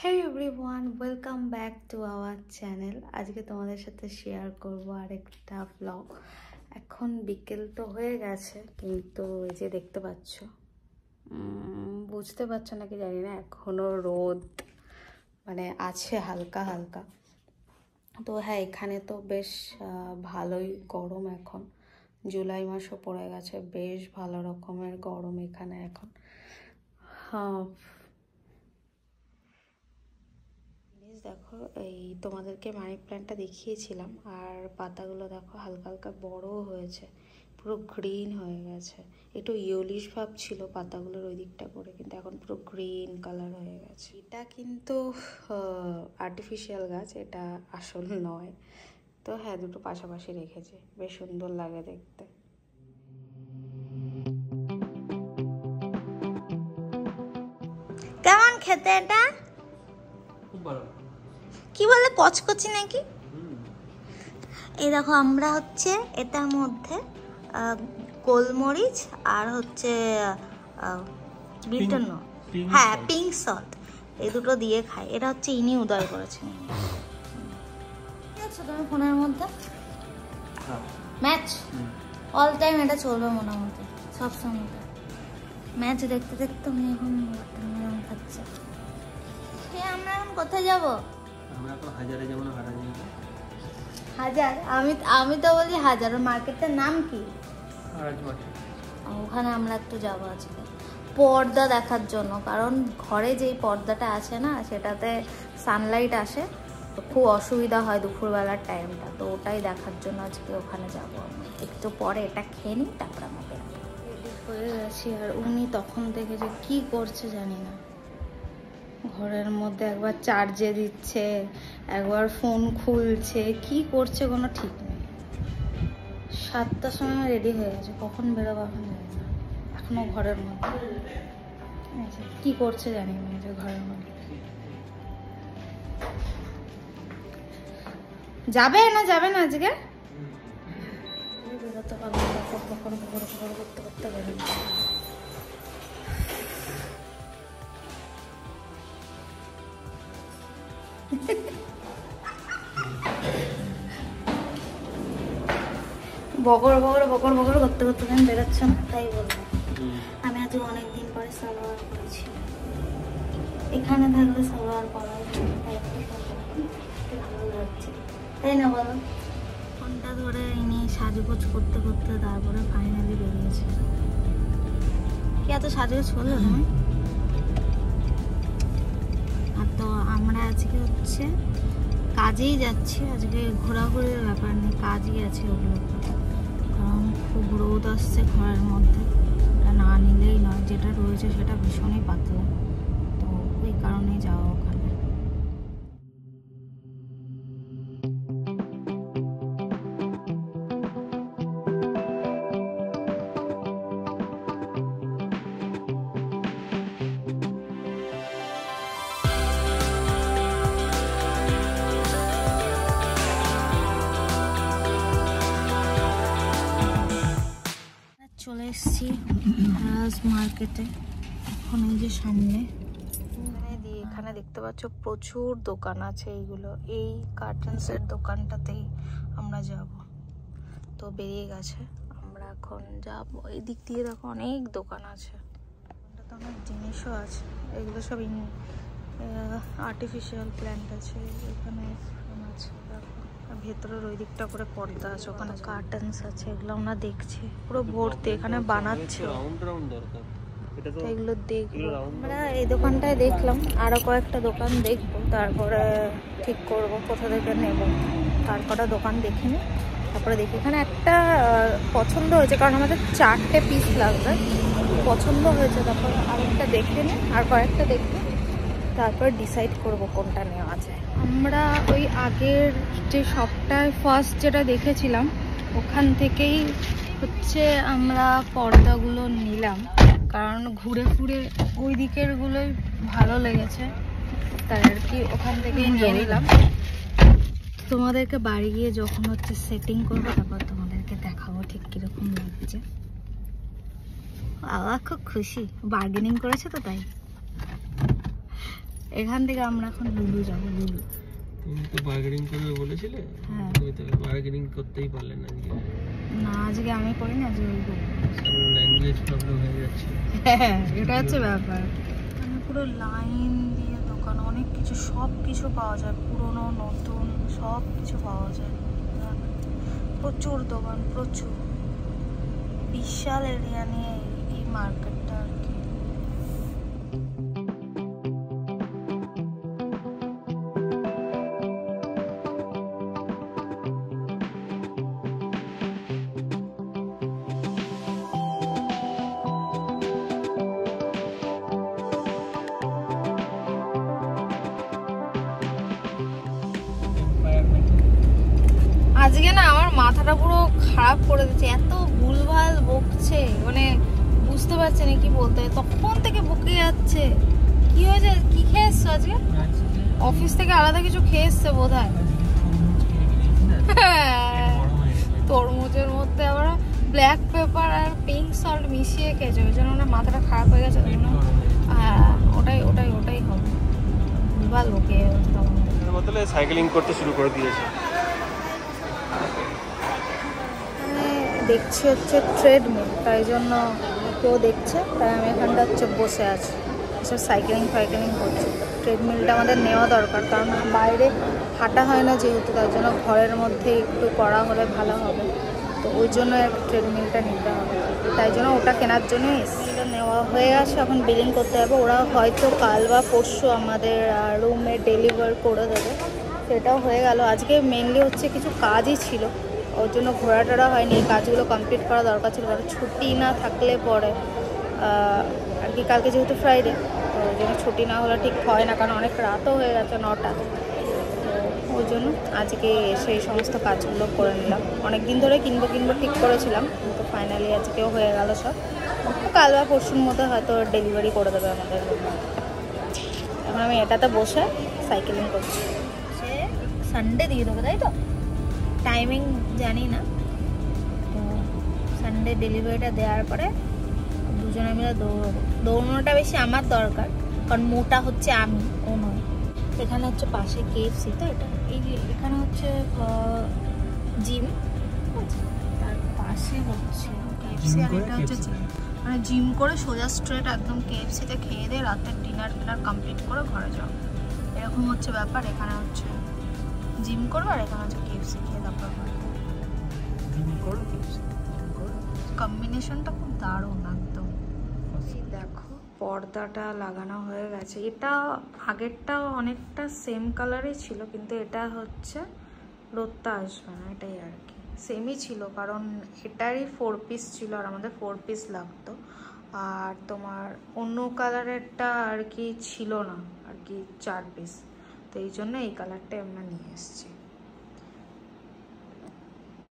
Hey everyone, welcome back to our channel. আজকে তোমাদের সাথে শেয়ার করব আরেকটা ব্লগ। এখন বিকেল তো হয়ে গেছে, কিন্তু এই যে দেখতে পাচ্ছ, বুঝতে পারছো নাকি জানি না, এখনো রোদ মানে আছে হালকা হালকা। তো হ্যাঁ, এখানে তো বেশ ভালোই গরম এখন। জুলাই মাসও পড়ে গেছে, বেশ ভালো রকমের গরম এখানে এখন। হ্যাঁ, দেখো, এই তোমাদেরকে মানি প্ল্যান্টটা দেখিয়েছিলাম, আর পাতাগুলো দেখো হালকা হালকা বড় হয়েছে, পুরো গ্রিন হয়ে গেছে। একটু ইয়েলিশ ভাব ছিল পাতাগুলোর ওই দিকটা করে, কিন্তু এখন পুরো গ্রিন কালার হয়ে গেছে। এটা কিন্তু আর্টিফিশিয়াল গাছ, এটা আসল নয়। তো হ্যাঁ, দুটো পাশাপাশি রেখেছে, বেশ সুন্দর লাগে দেখতে। কেমন খেতে এটা? কি বলে, কচকচি নাকি? এই দেখো, আমরা হচ্ছে এটার মধ্যে গোলমরিচ আর হচ্ছে বিটন, হ্যাঁ পিঙ্ক সল্ট, এই দুটো দিয়ে খাই। এটা হচ্ছে ইনি উদয় করেছেন। তুমি ফোনের মধ্যে ম্যাচ অল টাইম এটা চলবে মোটামুটি সবসময়। ম্যাচ দেখতে দেখতে আমি এখন খাচ্ছি। আমরা এখন কোথায় যাবো? আমরা তো হাজারে যাব না, হারাজে যাব। হাজার? আমি তো বলি হাজার। মার্কেটের নাম কি? হারাজ মার্কেট। ওখানে আমরা একটু যাবো আজকে পর্দা দেখার জন্য, কারণ ঘরে যেই পর্দাটা আছে না, সেটাতে সানলাইট আসে, তো খুব অসুবিধা হয় দুপুরবেলার টাইমটা। তো ওটাই দেখার জন্য আজকে ওখানে যাবো। একটু পরে এটা খেয়ে নিই, তারপর আমরা বেরোবো। রেডি হয়ে গেছি, আর উনি তখন থেকে যে কি করছে জানি না, ঘরের মধ্যে একবার চার্জে দিচ্ছে, একবার ফোন খুলছে, কি করছে কোনো ঠিক নেই। 7টার সময় রেডি হয়ে গেছে, কখন বেরোবো এখন জানি না। এখনো ঘরের মধ্যে কি করছে জানি না, যে ঘরের মধ্যে যাবে না যাবে না আজকে বেরোতে পারবো না, করতে করতে বেরোতে। বকর করতে করতে আমি বেরোচ্ছে না, তাই বলবো। আমি আজ অনেকদিন পরে সালোয়ার পরেছি। এখানে থাকলে সালোয়ার পরা ভালো লাগছে, তাই না বলো? ফোনটা ধরে এনে সাজগোজ করতে করতে তারপরে ফাইনালি বেরিয়েছে। কি এত সাজগোজ করলো তুমি? আর তো আমরা আজকে হচ্ছে কাজেই যাচ্ছি, আজকে ঘোরাঘুরির ব্যাপার নেই, কাজই আছে ওগুলো। কারণ খুব রোদ আসছে ঘরের মধ্যে, ওটা না নিলেই নয়। যেটা রয়েছে সেটা ভীষণই পাতলা, তো ওই কারণেই যাওয়া ওখানে। চলে এসেছি হারাজ মার্কেটে, এখন এই যে সামনে এখানে দেখতে পাচ্ছ প্রচুর দোকান আছে। এইগুলো এই কার্টেন্সের দোকানটাতেই আমরা যাব। তো বেরিয়ে গেছে, আমরা এখন যাব এই দিক দিয়ে। দেখো অনেক দোকান আছে, অনেক জিনিসও আছে। এগুলো সব আর্টিফিশিয়াল প্ল্যান্ট আছে এখানে আছে। ভেতরের ওই দিকটা করে পর্দা আছে, ওখানে কার্টেন্স আছে, এগুলো আমরা দেখছি পুরো ভর্তি, এখানে বানাচ্ছে। এগুলো দেখবো আমরা, এই দোকানটায় দেখলাম, আরো কয়েকটা দোকান দেখবো, তারপরে ঠিক করবো কোথা থেকে নেব। তারপরে দোকান দেখিনি, তারপরে দেখি। এখানে একটা পছন্দ হয়েছে, কারণ আমাদের 4টে পিস লাগবে, পছন্দ হয়েছে। তারপর আরেকটা দেখে নিই, আর কয়েকটা দেখবো, তারপর ডিসাইড করব কোনটা নেওয়া যায়। আমরা ওই আগের যে শপটায় ফার্স্ট যেটা দেখেছিলাম, ওখান থেকেই হচ্ছে আমরা পর্দাগুলো নিলাম, কারণ ঘুরে ঘুরে ওই দিকেরগুলোই ভালো লেগেছে, তাই আর কি ওখান থেকেই নিয়ে নিলাম। তোমাদেরকে বাড়ি গিয়ে যখন হচ্ছে সেটিং করবো, তারপর তোমাদেরকে দেখাবো ঠিক কিরকম লাগছে। খুব খুশি, বার্গেনিং করেছে তো তাই। এখান থেকে আমরা এখন লুলু যাবো। লুলু তুমি তো বার্গেনিং করবে বলেছিলে, হ্যাঁ। তুমি তো বার্গেনিং করতেই পারলে না আজকে। না আজকে আমি করিনি, আজকে ওই করবো। ল্যাঙ্গুয়েজ প্রবলেম হয়ে যাচ্ছে। হ্যাঁ এটা হচ্ছে ব্যাপার। মানে পুরো লাইন দিয়ে দোকান, অনেক কিছু, সব কিছু পাওয়া যায়, পুরনো নতুন সব কিছু পাওয়া যায়। প্রচুর দোকান, প্রচুর, বিশাল এরিয়া নিয়ে এই মার্কেটটা আর কি। আজকে না আমার মাথাটা পুরো খারাপ করে দিচ্ছে, এত ভুলভাল বকছে, মানে বুঝতে পারছে না কি বলতে হয়, তখন থেকে বকে যাচ্ছে। কি হয়েছে, কি খেয়ে এসছো আজকে? অফিস থেকে আলাদা কিছু খেয়ে এসছে বোধ হয়। তরমুজের মধ্যে আবার ব্ল্যাক পেপার আর পিঙ্ক সল্ট মিশিয়ে খেয়েছে, ওই জন্য না মাথাটা খারাপ হয়ে গেছে। হ্যাঁ ওটাই ওটাই ওটাই হবে, ভুলভাল বকে বদলে সাইক্লিং করতে শুরু করে দিয়েছে। দেখছি হচ্ছে ট্রেডমিল, তাই জন্য কেউ দেখছে, তাই আমি এখানটা হচ্ছে বসে আছি, এসব সাইকেলিং ফাইকেলিং করছি। ট্রেডমিলটা আমাদের নেওয়া দরকার, কারণ বাইরে হাঁটা হয় না যেহেতু, তাই জন্য ঘরের মধ্যে একটু করা হলে ভালো হবে, তো ওই জন্য ট্রেডমিলটা নিতে হবে, তাই জন্য ওটা কেনার জন্য এসে নেওয়া হয়ে গেছে। এখন বিলিং করতে হবে, ওরা হয়তো কাল বা পরশু আমাদের রুমে ডেলিভার করে দেবে, সেটাও হয়ে গেল। আজকে মেনলি হচ্ছে কিছু কাজই ছিল, ওর জন্য ঘোরাটোরা হয়নি, এই কাজগুলো কমপ্লিট করা দরকার ছিল, কারণ ছুটি না থাকলে পরে আর কি, কালকে যেহেতু ফ্রাইডে, তো ওই জন্য ছুটি না হলে ঠিক হয় না, কারণ অনেক রাতও হয়ে গেছে, 9টা, তো ওই জন্য আজকে সেই সমস্ত কাজগুলো করে নিলাম। অনেক দিন ধরে কিনবো ঠিক করেছিলাম, তো ফাইনালি আজকেও হয়ে গেল সব। কাল বা পরশুর মধ্যে হয়তো ডেলিভারি করে দেবে আমাদের। এখন আমি এটাতে বসে সাইকেলিং করছি, সে সানডে দিয়ে দেবে, তাই তো টাইমিং জানি না, তো সানডে ডেলিভারিটা দেওয়ার পরে দুজনে মিলে দৌড়াবো। দৌড়ানোটা বেশি আমার দরকার, কারণ মোটা হচ্ছে আমি, ও নয়। এখানে হচ্ছে পাশে KFC, তো এটা এই যে এখানে হচ্ছে জিম, তার পাশে হচ্ছে KFC, আর এটা হচ্ছে জিম। মানে জিম করে সোজা স্ট্রেট একদম KFCতে খেয়ে দিয়ে রাতের ডিনার কমপ্লিট করে ঘরে যাও, এরকম হচ্ছে ব্যাপার। এখানে হচ্ছে জিম করবো আর এখানে হচ্ছে KFC খেয়ে তারপর কম্বিনেশনটা খুব দারুণ একদম। দেখো পর্দাটা লাগানো হয়ে গেছে, এটা আগেরটা অনেকটা সেম কালারই ছিল, কিন্তু এটা হচ্ছে রোদটা আসবে না, এটাই আর কি। সেমই ছিল, কারণ এটারই 4 পিস ছিল আর আমাদের 4 পিস লাগতো, আর তোমার অন্য কালারেরটা আর কি ছিল না আর কি 4 পিস, তো এই জন্য এই কালারটাই আমরা নিয়ে এসেছি।